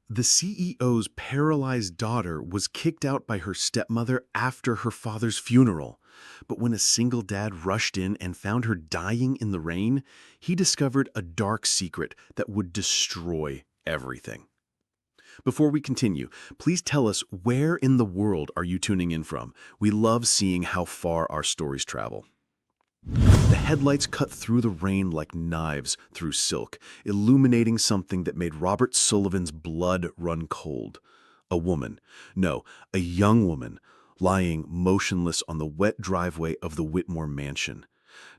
The CEO's paralyzed daughter was kicked out by her stepmother after her father's funeral. But when a single dad rushed in and found her dying in the rain, he discovered a dark secret that would destroy everything. Before we continue, please tell us, where in the world are you tuning in from? We love seeing how far our stories travel. The headlights cut through the rain like knives through silk, illuminating something that made Robert Sullivan's blood run cold. A woman, no, a young woman, lying motionless on the wet driveway of the Whitmore mansion.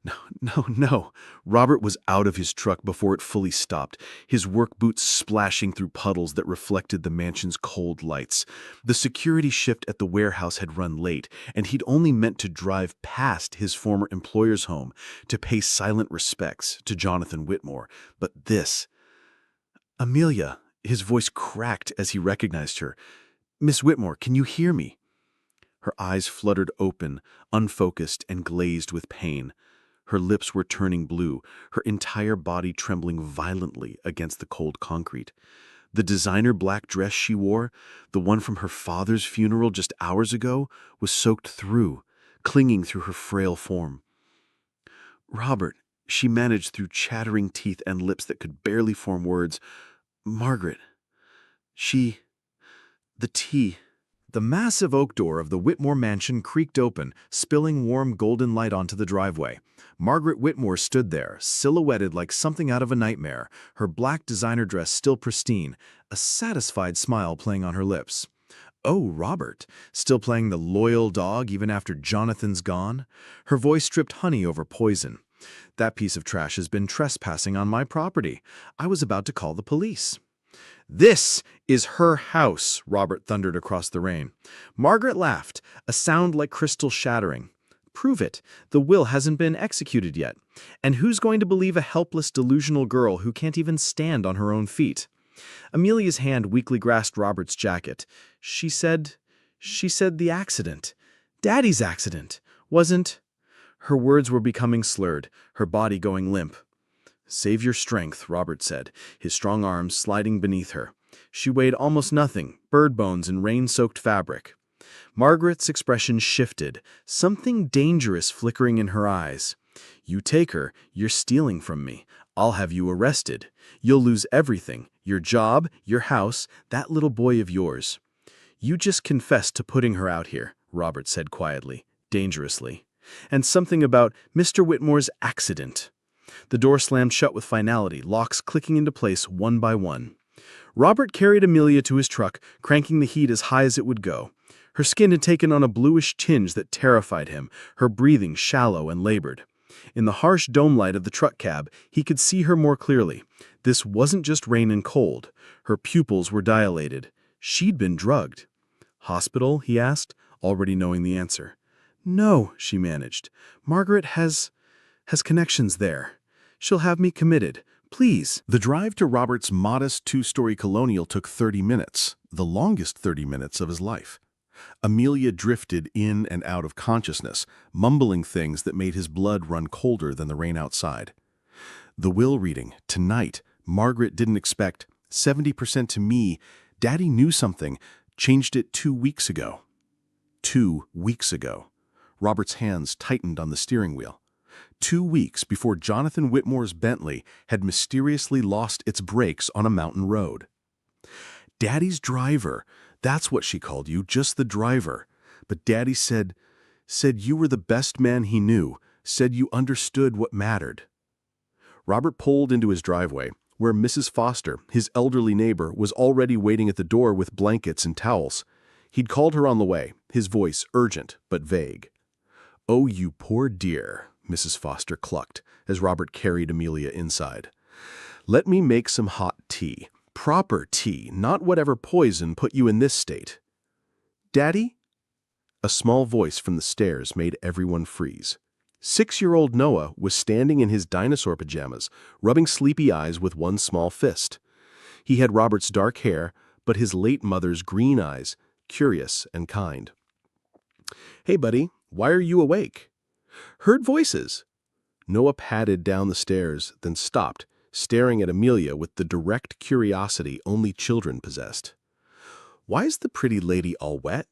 No, no, no. Robert was out of his truck before it fully stopped, his work boots splashing through puddles that reflected the mansion's cold lights. The security shift at the warehouse had run late, and he'd only meant to drive past his former employer's home to pay silent respects to Jonathan Whitmore. But this... Amelia, his voice cracked as he recognized her. "Miss Whitmore, can you hear me?" Her eyes fluttered open, unfocused and glazed with pain. Her lips were turning blue, her entire body trembling violently against the cold concrete. The designer black dress she wore, the one from her father's funeral just hours ago, was soaked through, clinging through her frail form. "Robert," she managed through chattering teeth and lips that could barely form words. "Margaret. The tea." The massive oak door of the Whitmore mansion creaked open, spilling warm golden light onto the driveway. Margaret Whitmore stood there, silhouetted like something out of a nightmare, her black designer dress still pristine, a satisfied smile playing on her lips. "Oh, Robert, still playing the loyal dog even after Jonathan's gone?" Her voice dripped honey over poison. "That piece of trash has been trespassing on my property. I was about to call the police." "This is her house," Robert thundered across the rain. Margaret laughed, a sound like crystal shattering. "Prove it. The will hasn't been executed yet. And who's going to believe a helpless, delusional girl who can't even stand on her own feet?" Amelia's hand weakly grasped Robert's jacket. She said the accident. Daddy's accident. Wasn't... Her words were becoming slurred, her body going limp. "Save your strength," Robert said, his strong arms sliding beneath her. She weighed almost nothing, bird bones and rain-soaked fabric. Margaret's expression shifted, something dangerous flickering in her eyes. "You take her, you're stealing from me. I'll have you arrested. You'll lose everything, your job, your house, that little boy of yours." "You just confessed to putting her out here," Robert said quietly, dangerously. "And something about Mr. Whitmore's accident." The door slammed shut with finality, locks clicking into place one by one. Robert carried Amelia to his truck, cranking the heat as high as it would go. Her skin had taken on a bluish tinge that terrified him, her breathing shallow and labored. In the harsh dome light of the truck cab, he could see her more clearly. This wasn't just rain and cold. Her pupils were dilated. She'd been drugged. "Hospital?" he asked, already knowing the answer. "No," she managed. "Margaret has connections there. She'll have me committed. Please." The drive to Robert's modest two-story colonial took 30 minutes, the longest 30 minutes of his life. Amelia drifted in and out of consciousness, mumbling things that made his blood run colder than the rain outside. The will reading, tonight, Margaret didn't expect. 70% to me. Daddy knew something, changed it 2 weeks ago. 2 weeks ago. Robert's hands tightened on the steering wheel. 2 weeks before Jonathan Whitmore's Bentley had mysteriously lost its brakes on a mountain road. "Daddy's driver. That's what she called you, just the driver. But Daddy said you were the best man he knew, said you understood what mattered." Robert pulled into his driveway, where Mrs. Foster, his elderly neighbor, was already waiting at the door with blankets and towels. He'd called her on the way, his voice urgent but vague. "Oh, you poor dear," Mrs. Foster clucked as Robert carried Amelia inside. "Let me make some hot tea. Proper tea, not whatever poison put you in this state." "Daddy?" A small voice from the stairs made everyone freeze. 6-year-old Noah was standing in his dinosaur pajamas, rubbing sleepy eyes with one small fist. He had Robert's dark hair, but his late mother's green eyes, curious and kind. "Hey, buddy, why are you awake?" "Heard voices." Noah padded down the stairs, then stopped, staring at Amelia with the direct curiosity only children possessed. "Why is the pretty lady all wet?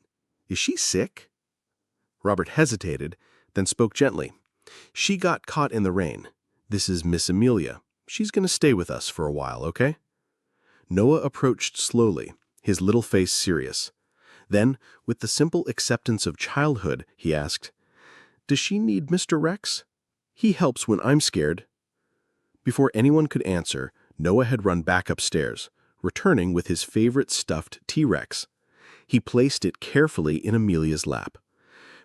Is she sick?" Robert hesitated, then spoke gently. "She got caught in the rain. This is Miss Amelia. She's going to stay with us for a while, okay?" Noah approached slowly, his little face serious. Then, with the simple acceptance of childhood, he asked, "Does she need Mr. Rex? He helps when I'm scared." Before anyone could answer, Noah had run back upstairs, returning with his favorite stuffed T-Rex. He placed it carefully in Amelia's lap.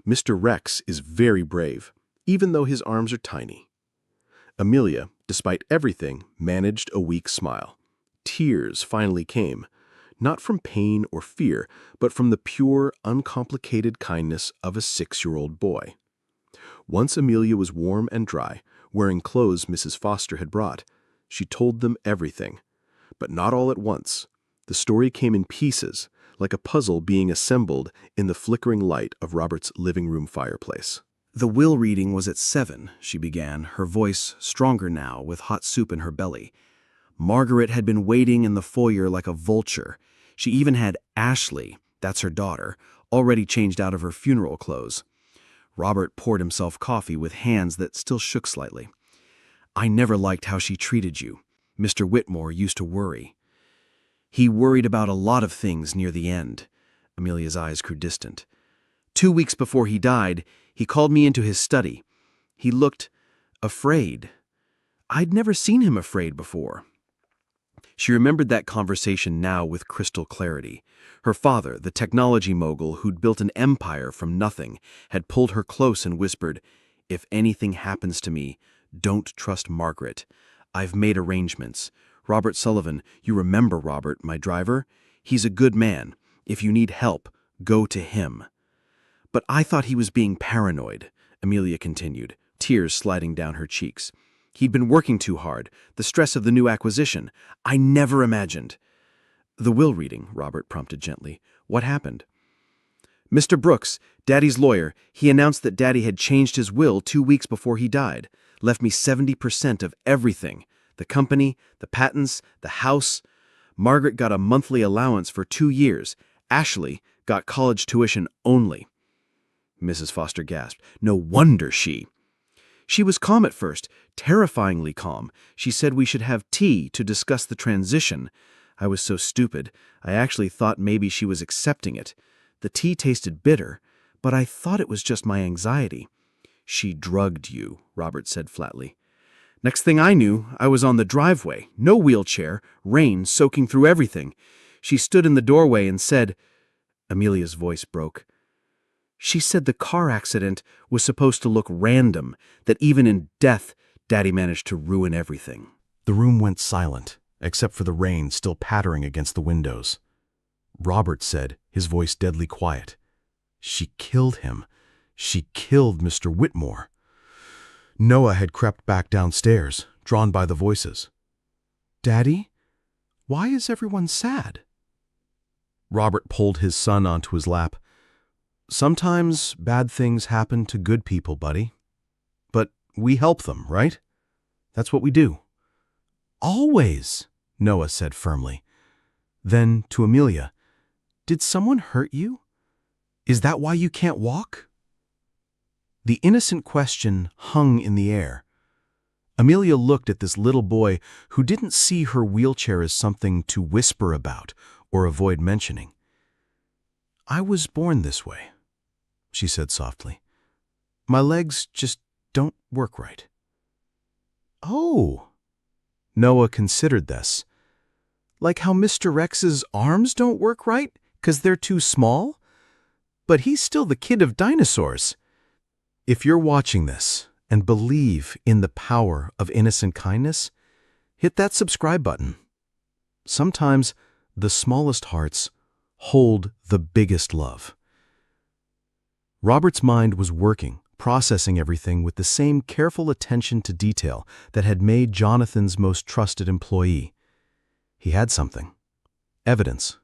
Mr. Rex is very brave, even though his arms are tiny. Amelia, despite everything, managed a weak smile. Tears finally came, not from pain or fear, but from the pure, uncomplicated kindness of a 6-year-old boy. Once Amelia was warm and dry, wearing clothes Mrs. Foster had brought, she told them everything. But not all at once. The story came in pieces, like a puzzle being assembled in the flickering light of Robert's living room fireplace. "The will reading was at 7, she began, her voice stronger now, with hot soup in her belly. Margaret had been waiting in the foyer like a vulture. She even had Ashley, that's her daughter, already changed out of her funeral clothes. Robert poured himself coffee with hands that still shook slightly. "I never liked how she treated you. Mr. Whitmore used to worry. He worried about a lot of things near the end." Amelia's eyes grew distant. "2 weeks before he died, he called me into his study. He looked afraid. I'd never seen him afraid before." She remembered that conversation now with crystal clarity. Her father, the technology mogul who'd built an empire from nothing, had pulled her close and whispered, "If anything happens to me, don't trust Margaret. I've made arrangements. Robert Sullivan, you remember Robert, my driver? He's a good man. If you need help, go to him." "But I thought he was being paranoid," Amelia continued, tears sliding down her cheeks. "He'd been working too hard, the stress of the new acquisition. I never imagined." "The will reading," Robert prompted gently. "What happened?" "Mr. Brooks, Daddy's lawyer, he announced that Daddy had changed his will 2 weeks before he died. Left me 70% of everything. The company, the patents, the house. Margaret got a monthly allowance for 2 years. Ashley got college tuition only." Mrs. Foster gasped. "No wonder she." "She was calm at first, terrifyingly calm. She said we should have tea to discuss the transition. I was so stupid. I actually thought maybe she was accepting it. The tea tasted bitter, but I thought it was just my anxiety." "She drugged you," Robert said flatly. "Next thing I knew, I was on the driveway, no wheelchair, rain soaking through everything. She stood in the doorway and said—" Amelia's voice broke. "She said the car accident was supposed to look random, that even in death, Daddy managed to ruin everything." The room went silent, except for the rain still pattering against the windows. Robert said, his voice deadly quiet, "She killed him. She killed Mr. Whitmore." Noah had crept back downstairs, drawn by the voices. "Daddy, why is everyone sad?" Robert pulled his son onto his lap. "Sometimes bad things happen to good people, buddy. But we help them, right? That's what we do." "Always," Noah said firmly. Then to Amelia, "Did someone hurt you? Is that why you can't walk?" The innocent question hung in the air. Amelia looked at this little boy who didn't see her wheelchair as something to whisper about or avoid mentioning. "I was born this way," she said softly. "My legs just don't work right." "Oh." Noah considered this. "Like how Mr. Rex's arms don't work right 'cause they're too small? But he's still the kid of dinosaurs." If you're watching this and believe in the power of innocent kindness, hit that subscribe button. Sometimes the smallest hearts hold the biggest love. Robert's mind was working, processing everything with the same careful attention to detail that had made Jonathan's most trusted employee. He had something. Evidence.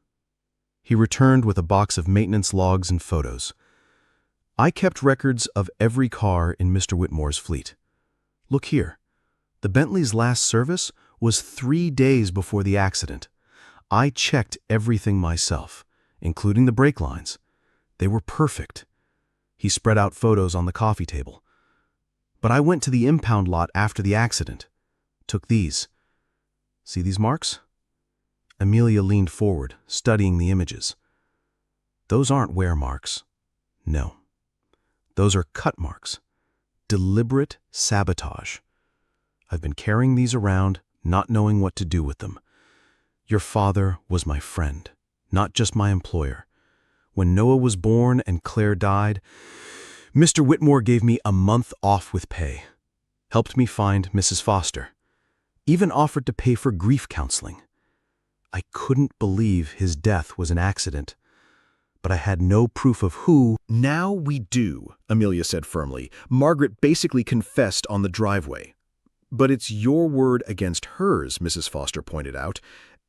He returned with a box of maintenance logs and photos. "I kept records of every car in Mr. Whitmore's fleet. Look here. The Bentley's last service was 3 days before the accident. I checked everything myself, including the brake lines. They were perfect. He spread out photos on the coffee table. But I went to the impound lot after the accident. Took these. See these marks? Amelia leaned forward, studying the images. Those aren't wear marks. No. Those are cut marks. Deliberate sabotage. I've been carrying these around, not knowing what to do with them. Your father was my friend, not just my employer. When Noah was born and Claire died, Mr. Whitmore gave me a month off with pay, helped me find Mrs. Foster, even offered to pay for grief counseling. I couldn't believe his death was an accident, but I had no proof of who. Now we do, Amelia said firmly. Margaret basically confessed on the driveway. But it's your word against hers, Mrs. Foster pointed out.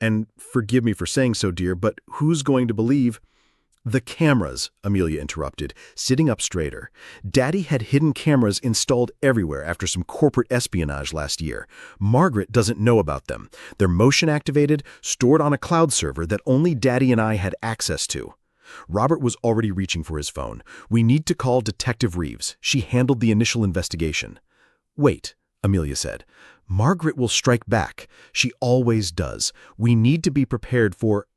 And forgive me for saying so, dear, but who's going to believe? The cameras, Amelia interrupted, sitting up straighter. Daddy had hidden cameras installed everywhere after some corporate espionage last year. Margaret doesn't know about them. They're motion-activated, stored on a cloud server that only Daddy and I had access to. Robert was already reaching for his phone. We need to call Detective Reeves. She handled the initial investigation. Wait, Amelia said. Margaret will strike back. She always does. We need to be prepared for...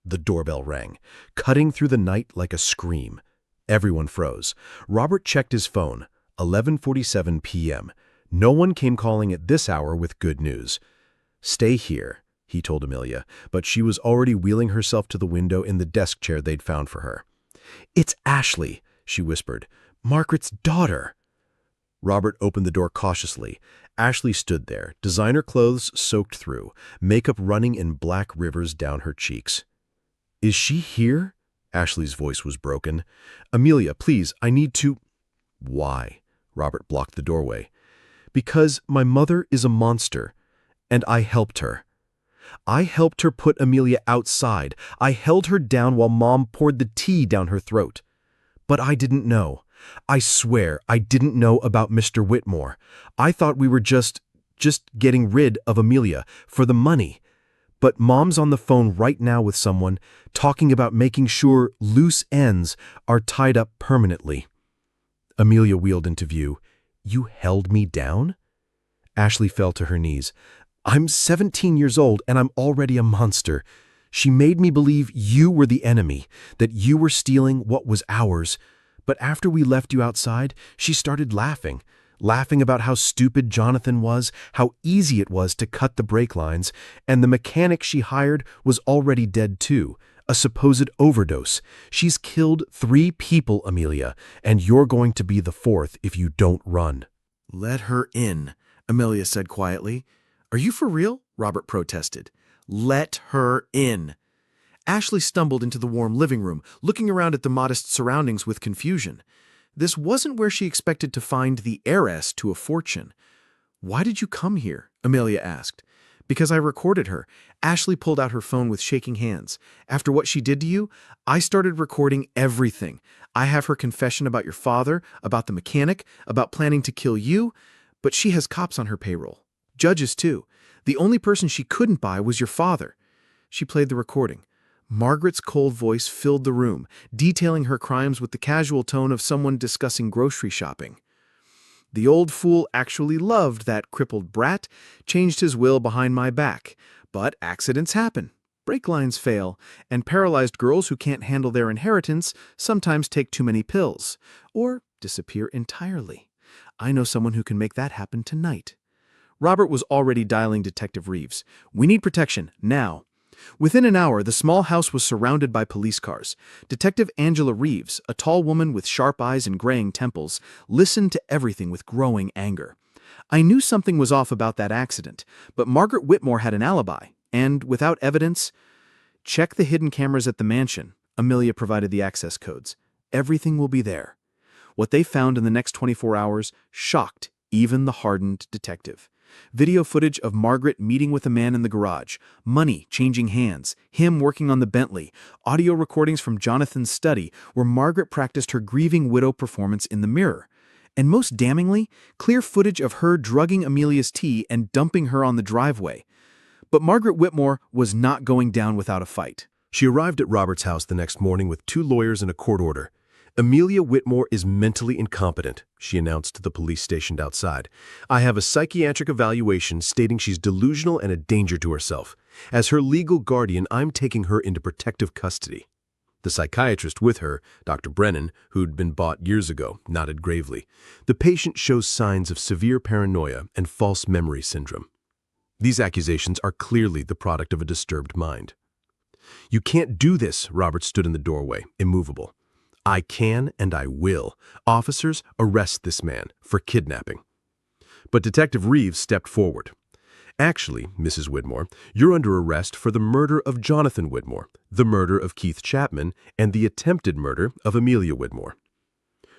The doorbell rang, cutting through the night like a scream. Everyone froze. Robert checked his phone. 11:47 p.m. No one came calling at this hour with good news. Stay here, he told Amelia, but she was already wheeling herself to the window in the desk chair they'd found for her. It's Ashley, she whispered. Margaret's daughter. Robert opened the door cautiously. Ashley stood there, designer clothes soaked through, makeup running in black rivers down her cheeks. Is she here? Ashley's voice was broken. Amelia, please, I need to... Why? Robert blocked the doorway. Because my mother is a monster, and I helped her. I helped her put Amelia outside. I held her down while Mom poured the tea down her throat. But I didn't know. I swear I didn't know about Mr. Whitmore. I thought we were just getting rid of Amelia for the money. But Mom's on the phone right now with someone, talking about making sure loose ends are tied up permanently. Amelia wheeled into view. You held me down? Ashley fell to her knees. I'm 17 years old and I'm already a monster. She made me believe you were the enemy, that you were stealing what was ours. But after we left you outside, she started laughing about how stupid Jonathan was, how easy it was to cut the brake lines, and the mechanic she hired was already dead too, a supposed overdose. She's killed 3 people, Amelia, and you're going to be the 4th if you don't run. Let her in, Amelia said quietly. Are you for real? Robert protested. Let her in. Ashley stumbled into the warm living room, looking around at the modest surroundings with confusion. This wasn't where she expected to find the heiress to a fortune. Why did you come here? Amelia asked. Because I recorded her. Ashley pulled out her phone with shaking hands. After what she did to you, I started recording everything. I have her confession about your father, about the mechanic, about planning to kill you, but she has cops on her payroll. Judges too. The only person she couldn't buy was your father. She played the recording. Margaret's cold voice filled the room, detailing her crimes with the casual tone of someone discussing grocery shopping. The old fool actually loved that crippled brat, changed his will behind my back. But accidents happen, brake lines fail, and paralyzed girls who can't handle their inheritance sometimes take too many pills, or disappear entirely. I know someone who can make that happen tonight. Robert was already dialing Detective Reeves. We need protection, now. Within an hour, the small house was surrounded by police cars. Detective Angela Reeves, a tall woman with sharp eyes and graying temples, listened to everything with growing anger. I knew something was off about that accident, but Margaret Whitmore had an alibi, and without evidence... Check the hidden cameras at the mansion. Amelia provided the access codes. Everything will be there. What they found in the next 24 hours shocked even the hardened detective. Video footage of Margaret meeting with a man in the garage, money changing hands, him working on the Bentley, audio recordings from Jonathan's study where Margaret practiced her grieving widow performance in the mirror. And most damningly, clear footage of her drugging Amelia's tea and dumping her on the driveway. But Margaret Whitmore was not going down without a fight. She arrived at Robert's house the next morning with 2 lawyers and a court order. Amelia Whitmore is mentally incompetent, she announced to the police stationed outside. I have a psychiatric evaluation stating she's delusional and a danger to herself. As her legal guardian, I'm taking her into protective custody. The psychiatrist with her, Dr. Brennan, who'd been bought years ago, nodded gravely. The patient shows signs of severe paranoia and false memory syndrome. These accusations are clearly the product of a disturbed mind. You can't do this, Robert stood in the doorway, immovable. I can and I will. Officers, arrest this man for kidnapping. But Detective Reeves stepped forward. Actually, Mrs. Whitmore, you're under arrest for the murder of Jonathan Whitmore, the murder of Keith Chapman, and the attempted murder of Amelia Whitmore.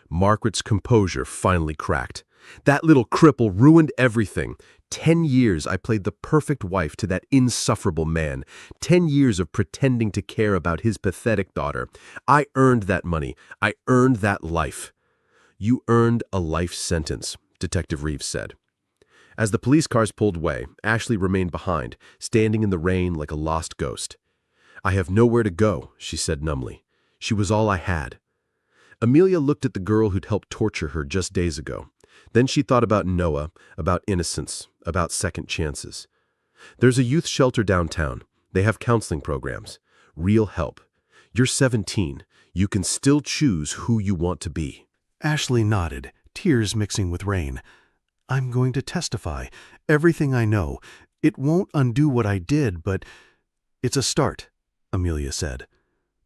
Margaret's composure finally cracked. That little cripple ruined everything. 10 years I played the perfect wife to that insufferable man. 10 years of pretending to care about his pathetic daughter. I earned that money. I earned that life. You earned a life sentence, Detective Reeves said. As the police cars pulled away, Ashley remained behind, standing in the rain like a lost ghost. I have nowhere to go, she said numbly. She was all I had. Amelia looked at the girl who'd helped torture her just days ago. Then she thought about Noah, about innocence, about second chances. There's a youth shelter downtown. They have counseling programs. Real help. You're 17. You can still choose who you want to be. Ashley nodded, tears mixing with rain. I'm going to testify. Everything I know. It won't undo what I did, but it's a start, Amelia said.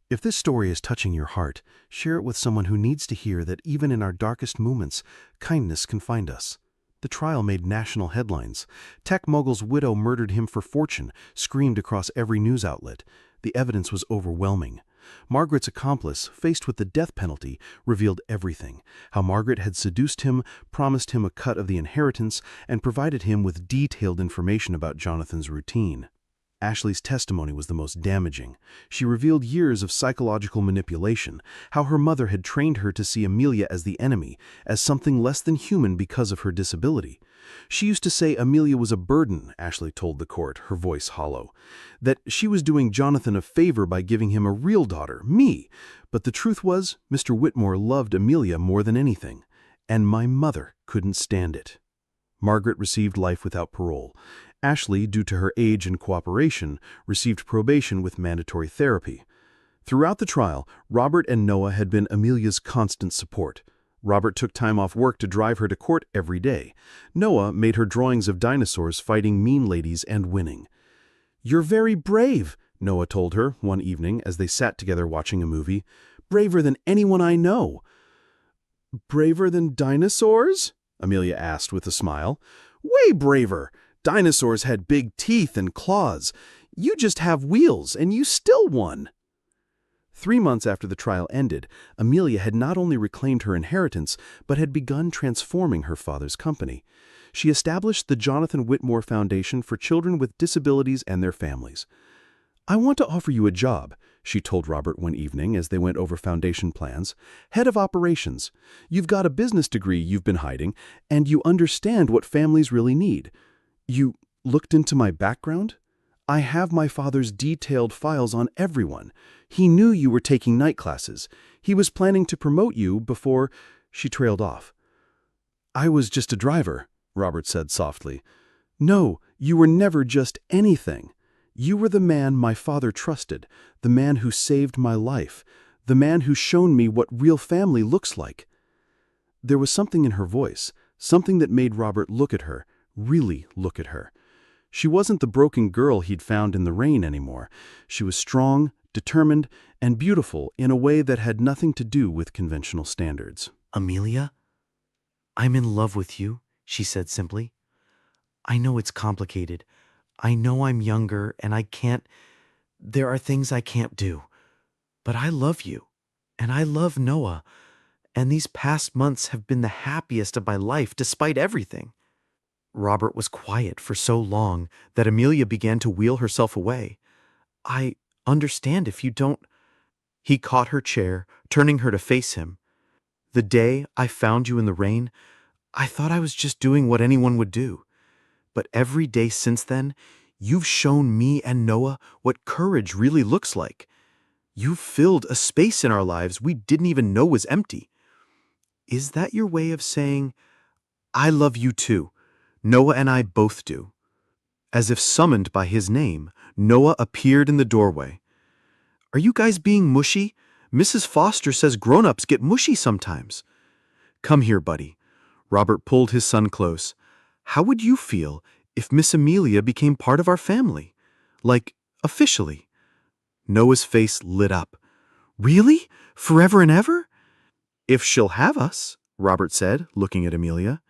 If this story is touching your heart, share it with someone who needs to hear that even in our darkest moments, kindness can find us. The trial made national headlines. Tech mogul's widow murdered him for fortune, screamed across every news outlet. The evidence was overwhelming. Margaret's accomplice, faced with the death penalty, revealed everything. How Margaret had seduced him, promised him a cut of the inheritance, and provided him with detailed information about Jonathan's routine. Ashley's testimony was the most damaging. She revealed years of psychological manipulation, how her mother had trained her to see Amelia as the enemy, as something less than human because of her disability. She used to say Amelia was a burden, Ashley told the court, her voice hollow. That she was doing Jonathan a favor by giving him a real daughter, me. But the truth was, Mr. Whitmore loved Amelia more than anything. And my mother couldn't stand it. Margaret received life without parole. Ashley, due to her age and cooperation, received probation with mandatory therapy. Throughout the trial, Robert and Noah had been Amelia's constant support. Robert took time off work to drive her to court every day. Noah made her drawings of dinosaurs fighting mean ladies and winning. "You're very brave," Noah told her one evening as they sat together watching a movie. "Braver than anyone I know." "Braver than dinosaurs?" Amelia asked with a smile. "Way braver. Dinosaurs had big teeth and claws. You just have wheels, and you still won." 3 months after the trial ended, Amelia had not only reclaimed her inheritance, but had begun transforming her father's company. She established the Jonathan Whitmore Foundation for Children with Disabilities and their families. "I want to offer you a job," she told Robert one evening as they went over foundation plans. "Head of operations. You've got a business degree you've been hiding, and you understand what families really need. You looked into my background? I have my father's detailed files on everyone. He knew you were taking night classes. He was planning to promote you before—" She trailed off. "I was just a driver," Robert said softly. "No, you were never just anything. You were the man my father trusted, the man who saved my life, the man who's shown me what real family looks like." There was something in her voice, something that made Robert look at her, really look at her. She wasn't the broken girl he'd found in the rain anymore. She was strong, determined, and beautiful in a way that had nothing to do with conventional standards. "Amelia, I'm in love with you," she said simply. "I know it's complicated. I know I'm younger and there are things I can't do. But I love you, and I love Noah, and these past months have been the happiest of my life despite everything." Robert was quiet for so long that Amelia began to wheel herself away. "I understand if you don't—" He caught her chair, turning her to face him. The day I found you in the rain, I thought I was just doing what anyone would do. But every day since then, you've shown me and Noah what courage really looks like. You've filled a space in our lives we didn't even know was empty. Is that your way of saying, I love you too? Noah and I both do. As if summoned by his name, Noah appeared in the doorway. Are you guys being mushy? Mrs. Foster says grown-ups get mushy sometimes. Come here, buddy. Robert pulled his son close. How would you feel if Miss Amelia became part of our family? Like, officially? Noah's face lit up. Really? Forever and ever? If she'll have us, Robert said, looking at Amelia.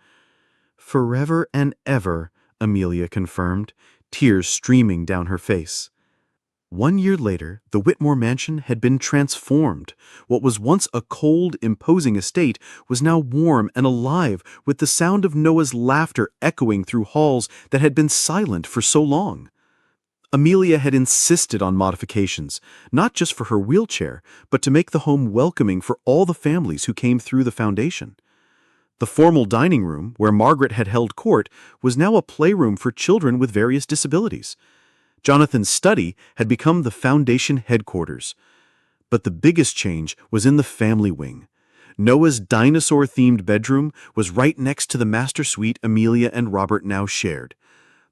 Forever and ever, Amelia confirmed, tears streaming down her face. 1 year later, the Whitmore mansion had been transformed. What was once a cold, imposing estate was now warm and alive with the sound of Noah's laughter echoing through halls that had been silent for so long. Amelia had insisted on modifications, not just for her wheelchair, but to make the home welcoming for all the families who came through the foundation. The formal dining room, where Margaret had held court, was now a playroom for children with various disabilities. Jonathan's study had become the foundation headquarters. But the biggest change was in the family wing. Noah's dinosaur-themed bedroom was right next to the master suite Amelia and Robert now shared.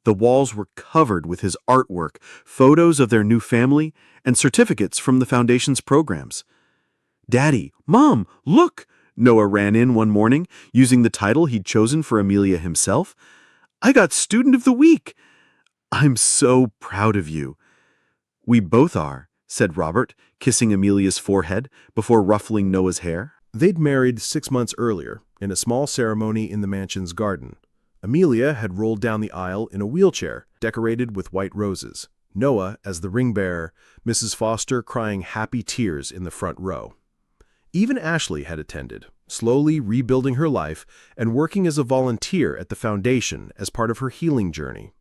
The walls were covered with his artwork, photos of their new family, and certificates from the foundation's programs. Daddy, Mom, look! Noah ran in one morning, using the title he'd chosen for Amelia himself. I got Student of the Week! I'm so proud of you. We both are, said Robert, kissing Amelia's forehead before ruffling Noah's hair. They'd married 6 months earlier, in a small ceremony in the mansion's garden. Amelia had rolled down the aisle in a wheelchair, decorated with white roses. Noah as the ring bearer, Mrs. Foster crying happy tears in the front row. Even Ashley had attended, slowly rebuilding her life and working as a volunteer at the foundation as part of her healing journey.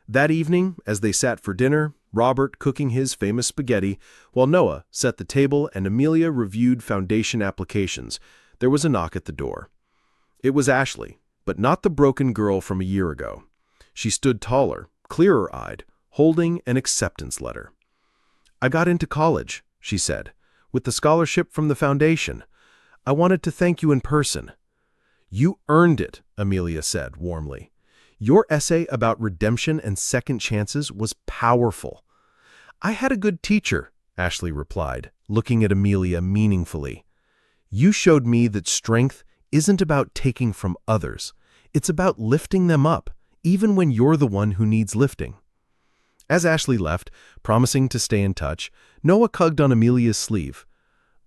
That evening, as they sat for dinner, Robert cooking his famous spaghetti, while Noah set the table and Amelia reviewed foundation applications, there was a knock at the door. It was Ashley, but not the broken girl from a year ago. She stood taller, clearer-eyed, holding an acceptance letter. I got into college, she said, with the scholarship from the foundation. I wanted to thank you in person. You earned it, Amelia said warmly. Your essay about redemption and second chances was powerful. I had a good teacher, Ashley replied, looking at Amelia meaningfully. You showed me that strength isn't about taking from others. It's about lifting them up, even when you're the one who needs lifting. As Ashley left, promising to stay in touch, Noah tugged on Amelia's sleeve.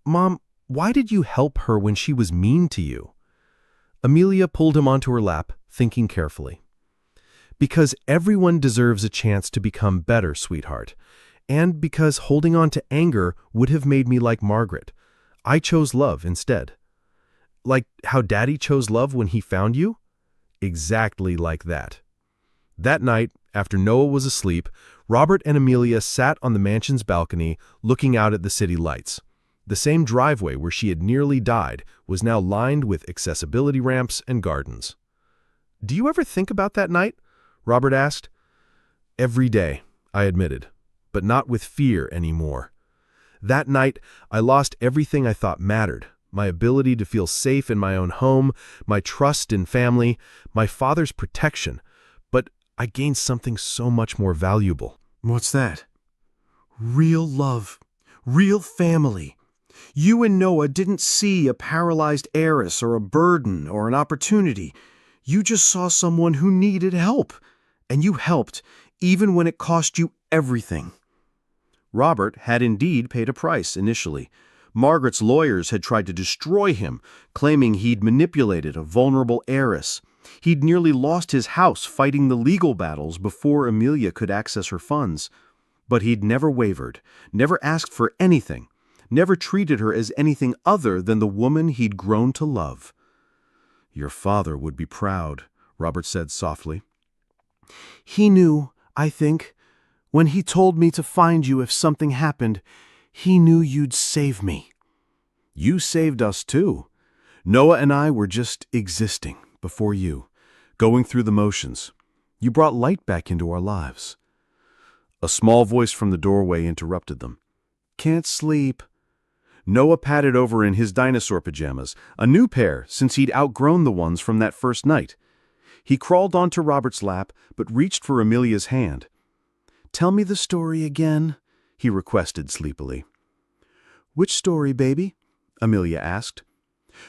Mom, why did you help her when she was mean to you? Amelia pulled him onto her lap, thinking carefully. Because everyone deserves a chance to become better, sweetheart. And because holding on to anger would have made me like Margaret. I chose love instead. Like how Daddy chose love when he found you? Exactly like that. That night, after Noah was asleep, Robert and Amelia sat on the mansion's balcony looking out at the city lights. The same driveway where she had nearly died was now lined with accessibility ramps and gardens. Do you ever think about that night? Robert asked. Every day, I admitted, but not with fear anymore. That night, I lost everything I thought mattered. My ability to feel safe in my own home, my trust in family, my father's protection. But I gained something so much more valuable. What's that? Real love. Real family. You and Noah didn't see a paralyzed heiress or a burden or an opportunity. You just saw someone who needed help. And you helped, even when it cost you everything. Robert had indeed paid a price initially. Margaret's lawyers had tried to destroy him, claiming he'd manipulated a vulnerable heiress. He'd nearly lost his house fighting the legal battles before Amelia could access her funds. But he'd never wavered, never asked for anything, never treated her as anything other than the woman he'd grown to love. Your father would be proud, Robert said softly. He knew, I think. When he told me to find you if something happened, he knew you'd save me. You saved us too. Noah and I were just existing before you, going through the motions. You brought light back into our lives." A small voice from the doorway interrupted them. "Can't sleep." Noah patted over in his dinosaur pajamas, a new pair since he'd outgrown the ones from that first night. He crawled onto Robert's lap, but reached for Amelia's hand. "Tell me the story again," he requested sleepily. "Which story, baby?" Amelia asked.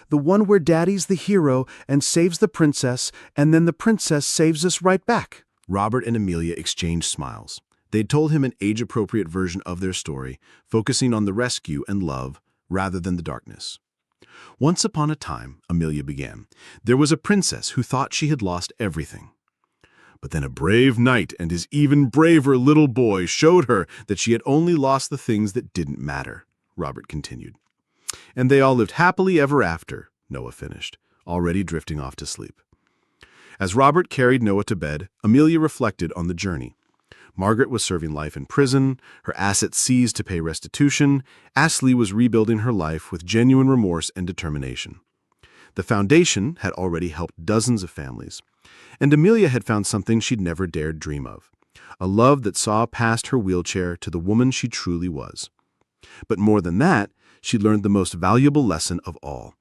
"The one where Daddy's the hero and saves the princess, and then the princess saves us right back." Robert and Amelia exchanged smiles. They'd told him an age-appropriate version of their story, focusing on the rescue and love rather than the darkness. "Once upon a time," Amelia began, "there was a princess who thought she had lost everything. But then a brave knight and his even braver little boy showed her that she had only lost the things that didn't matter," Robert continued. "And they all lived happily ever after," Noah finished, already drifting off to sleep. As Robert carried Noah to bed, Amelia reflected on the journey. Margaret was serving life in prison, her assets seized to pay restitution. Ashley was rebuilding her life with genuine remorse and determination. The foundation had already helped dozens of families, and Amelia had found something she'd never dared dream of, a love that saw past her wheelchair to the woman she truly was. But more than that, she learned the most valuable lesson of all.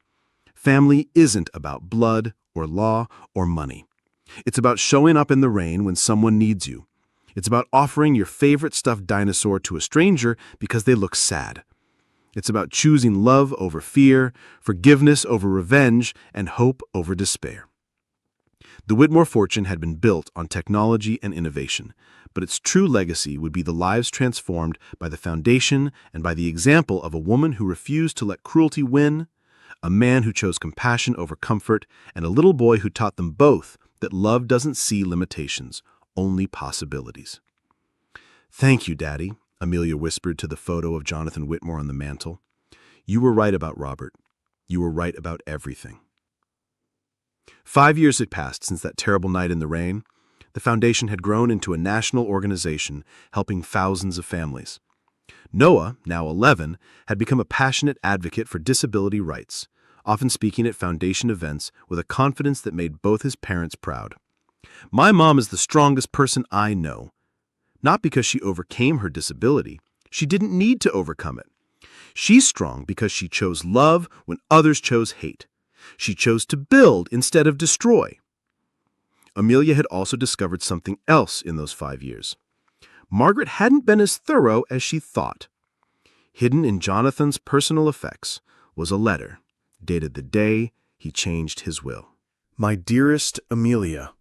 Family isn't about blood or law or money. It's about showing up in the rain when someone needs you. It's about offering your favorite stuffed dinosaur to a stranger because they look sad. It's about choosing love over fear, forgiveness over revenge, and hope over despair. The Whitmore fortune had been built on technology and innovation, but its true legacy would be the lives transformed by the foundation and by the example of a woman who refused to let cruelty win, a man who chose compassion over comfort, and a little boy who taught them both that love doesn't see limitations, only possibilities. "Thank you, Daddy," Amelia whispered to the photo of Jonathan Whitmore on the mantel. "You were right about Robert. You were right about everything." 5 years had passed since that terrible night in the rain. The foundation had grown into a national organization helping thousands of families. Noah, now 11, had become a passionate advocate for disability rights, often speaking at foundation events with a confidence that made both his parents proud. "My mom is the strongest person I know." Not because she overcame her disability. She didn't need to overcome it. She's strong because she chose love when others chose hate. She chose to build instead of destroy. Amelia had also discovered something else in those 5 years. Margaret hadn't been as thorough as she thought. Hidden in Jonathan's personal effects was a letter, dated the day he changed his will. My dearest Amelia,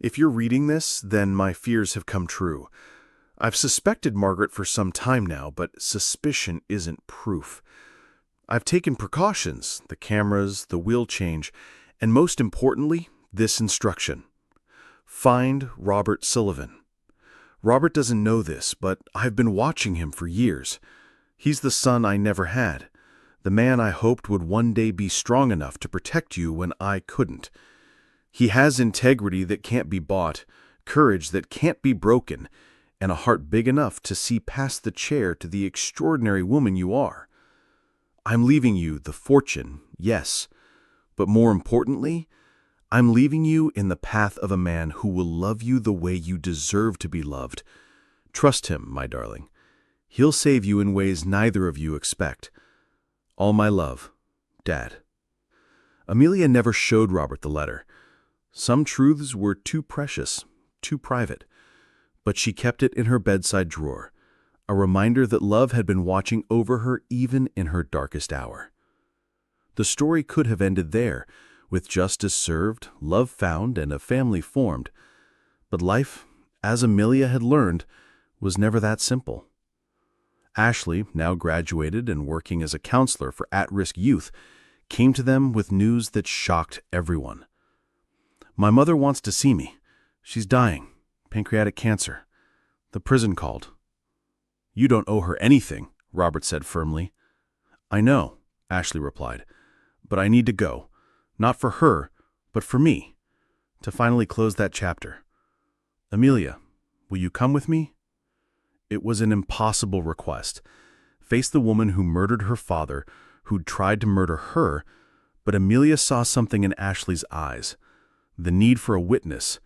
if you're reading this, then my fears have come true. I've suspected Margaret for some time now, but suspicion isn't proof. I've taken precautions, the cameras, the wheel change, and most importantly, this instruction. Find Robert Sullivan. Robert doesn't know this, but I've been watching him for years. He's the son I never had, the man I hoped would one day be strong enough to protect you when I couldn't. He has integrity that can't be bought, courage that can't be broken, and a heart big enough to see past the chair to the extraordinary woman you are. I'm leaving you the fortune, yes, but more importantly, I'm leaving you in the path of a man who will love you the way you deserve to be loved. Trust him, my darling. He'll save you in ways neither of you expect. All my love, Dad. Amelia never showed Robert the letter. Some truths were too precious, too private, but she kept it in her bedside drawer, a reminder that love had been watching over her even in her darkest hour. The story could have ended there, with justice served, love found, and a family formed. But life, as Amelia had learned, was never that simple. Ashley, now graduated and working as a counselor for at-risk youth, came to them with news that shocked everyone. "My mother wants to see me. She's dying. Pancreatic cancer. The prison called." "You don't owe her anything," Robert said firmly. "I know," Ashley replied, "but I need to go. Not for her, but for me, to finally close that chapter. Amelia, will you come with me?" It was an impossible request. Face the woman who murdered her father, who'd tried to murder her, But Amelia saw something in Ashley's eyes, the need for a witness,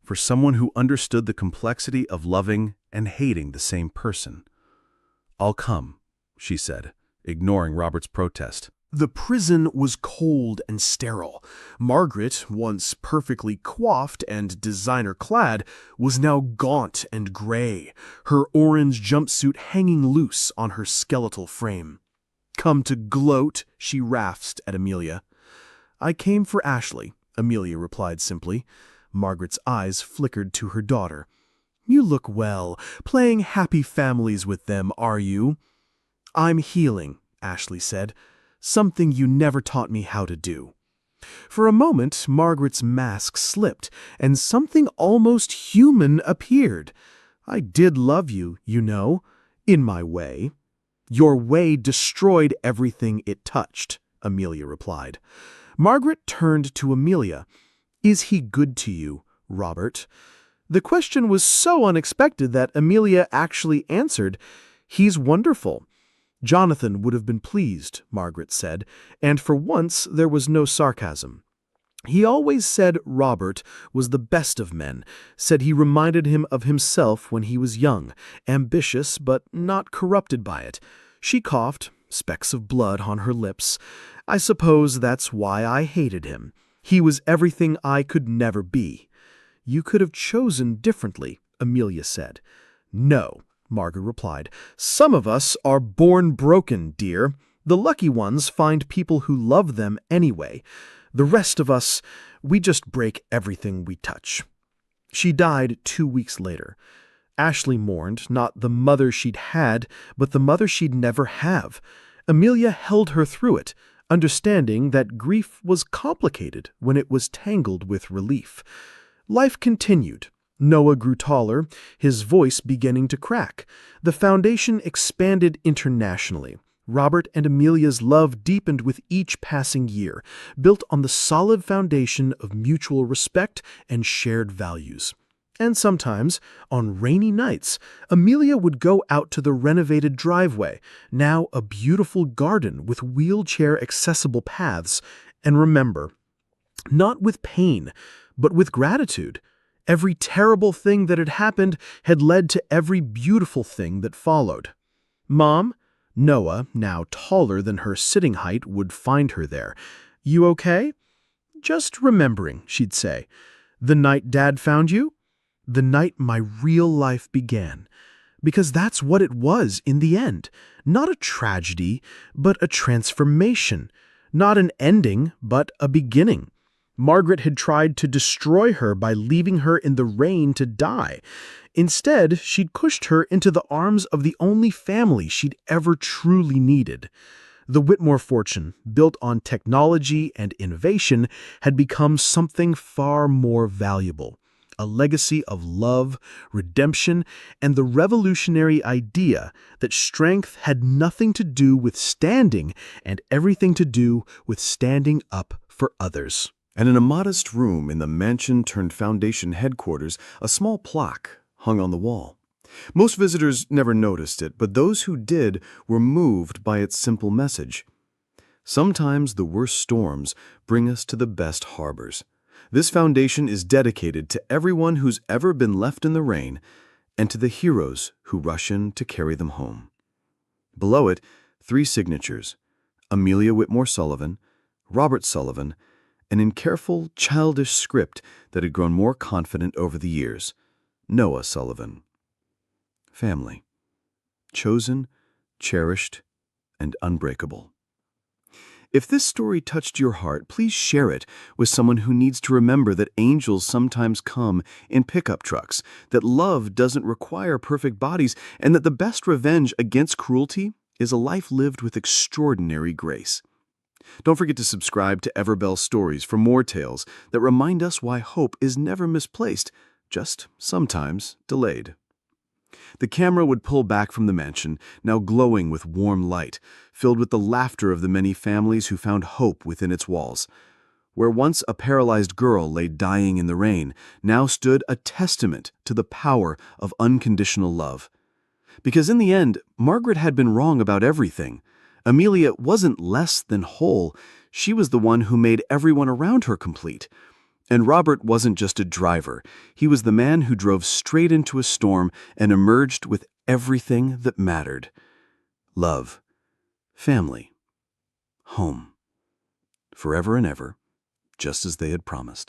for someone who understood the complexity of loving and hating the same person. "I'll come," she said, ignoring Robert's protest. The prison was cold and sterile. Margaret, once perfectly coiffed and designer-clad, was now gaunt and gray, her orange jumpsuit hanging loose on her skeletal frame. "Come to gloat," she rasped at Amelia. "I came for Ashley," Amelia replied simply. Margaret's eyes flickered to her daughter. "You look well. Playing happy families with them, are you?" "I'm healing," Ashley said. "Something you never taught me how to do." For a moment, Margaret's mask slipped, and something almost human appeared. "I did love you, you know, in my way." "Your way destroyed everything it touched," Amelia replied. Margaret turned to Amelia. "Is he good to you, Robert?" The question was so unexpected that Amelia actually answered, "He's wonderful." "Jonathan would have been pleased," Margaret said, and for once there was no sarcasm. "He always said Robert was the best of men, said he reminded him of himself when he was young, ambitious but not corrupted by it." She coughed, specks of blood on her lips. "I suppose that's why I hated him. He was everything I could never be." "You could have chosen differently," Amelia said. "No," Margaret replied. "Some of us are born broken, dear. The lucky ones find people who love them anyway. The rest of us, we just break everything we touch." She died 2 weeks later. Ashley mourned, not the mother she'd had, but the mother she'd never have. Amelia held her through it, understanding that grief was complicated when it was tangled with relief. Life continued. Noah grew taller, his voice beginning to crack. The foundation expanded internationally. Robert and Amelia's love deepened with each passing year, built on the solid foundation of mutual respect and shared values. And sometimes, on rainy nights, Amelia would go out to the renovated driveway, now a beautiful garden with wheelchair-accessible paths, and remember, not with pain, but with gratitude. Every terrible thing that had happened had led to every beautiful thing that followed. "Mom?" Noah, now taller than her sitting height, would find her there. "You okay?" "Just remembering," she'd say. "The night Dad found you?" "The night my real life began." Because that's what it was in the end. Not a tragedy, but a transformation. Not an ending, but a beginning. Margaret had tried to destroy her by leaving her in the rain to die. Instead, she'd pushed her into the arms of the only family she'd ever truly needed. The Whitmore fortune, built on technology and innovation, had become something far more valuable. A legacy of love, redemption, and the revolutionary idea that strength had nothing to do with standing and everything to do with standing up for others. And in a modest room in the mansion-turned-foundation headquarters, a small plaque hung on the wall. Most visitors never noticed it, but those who did were moved by its simple message. Sometimes the worst storms bring us to the best harbors. This foundation is dedicated to everyone who's ever been left in the rain and to the heroes who rush in to carry them home. Below it, 3 signatures: Amelia Whitmore Sullivan, Robert Sullivan, and in careful, childish script that had grown more confident over the years, Noah Sullivan. Family. Chosen, cherished, and unbreakable. If this story touched your heart, please share it with someone who needs to remember that angels sometimes come in pickup trucks, that love doesn't require perfect bodies, and that the best revenge against cruelty is a life lived with extraordinary grace. Don't forget to subscribe to Everbell Stories for more tales that remind us why hope is never misplaced, just sometimes delayed. The camera would pull back from the mansion, now glowing with warm light, filled with the laughter of the many families who found hope within its walls. Where once a paralyzed girl lay dying in the rain, now stood a testament to the power of unconditional love. Because in the end, Margaret had been wrong about everything. Amelia wasn't less than whole. She was the one who made everyone around her complete. And Robert wasn't just a driver. He was the man who drove straight into a storm and emerged with everything that mattered. Love, family, home, forever and ever, just as they had promised.